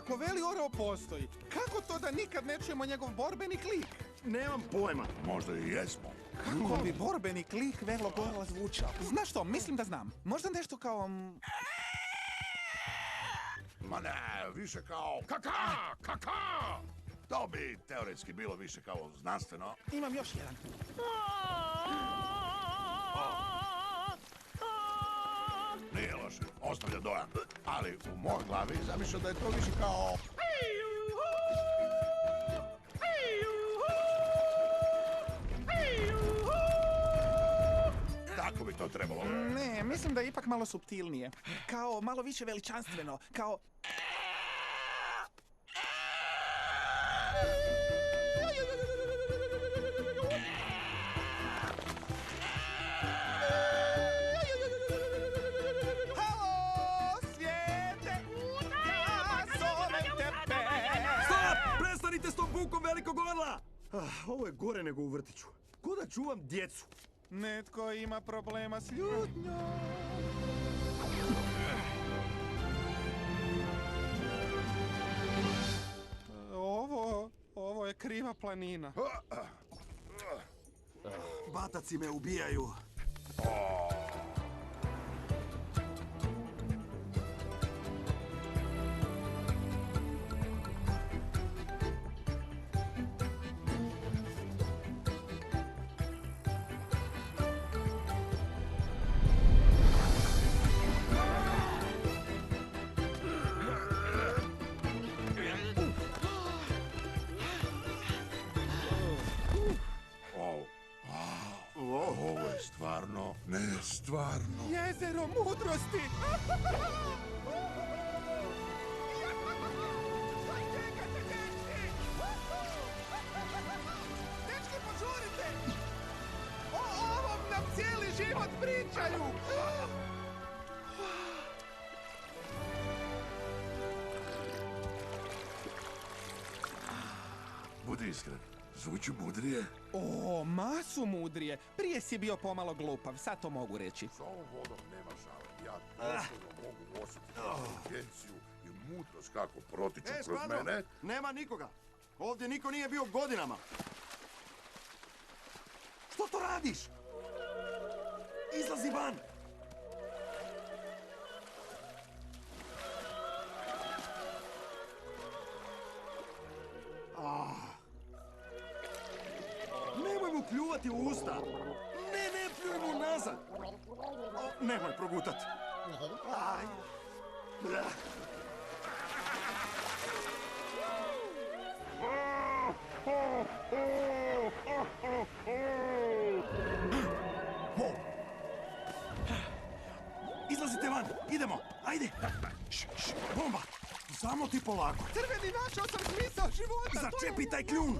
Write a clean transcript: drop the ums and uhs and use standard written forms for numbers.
Ako Veli Orao postoji, kako to da nikad ne čujemo njegov borbeni klik? Nemam pojma. Možda i jesmo. Kako bi borbeni klik Velo Gorla zvučao? Znaš što, mislim da znam. Možda nešto kao... Ma ne, više kao kaka, kaka. To bi teoretski bilo više kao znanstveno. Imam još jedan. Nije loše, ostavlja dojam. Ali u mojoj glavi zamišljam da je to više kao... Tako bi to trebalo. Ne, mislim da je ipak malo suptilnije. Kao malo više veličanstveno. Kao... Halo, svijete, ja zovem tebe. Stop! Prestanite s tom bukom Velikog Orla! Ovo je gore nego u vrtiću. Ko da čuvam djecu? Netko ima problema s ljutnjom. Ovo je kriva planina. Bataci me ubijaju. Ovo je stvarno, nestvarno. Jezero mudrosti! Čekajte, dečki! Dečki, požurite! O ovom nam cijeli život pričaju! Budi iskren, zvuči mudrije. O, masu mudrije. Prije si bio pomalo glupav, sad to mogu reći. S ovom vodom nema šale. Ja doslovno mogu osjetiti inteligenciju i mudrost kako protiču kroz Skvadro, mene. nema nikoga. Ovdje niko nije bio godinama. Što to radiš? Izlazi van! Nemoj mu pljuvati u usta! Ne pljuj mu nazad! Nemoj progutat! Aj. Izlazite van! Idemo! Ajde! Bomba! Samo ti polako! Crveni, našao sam smisao života! Začepi taj kljun!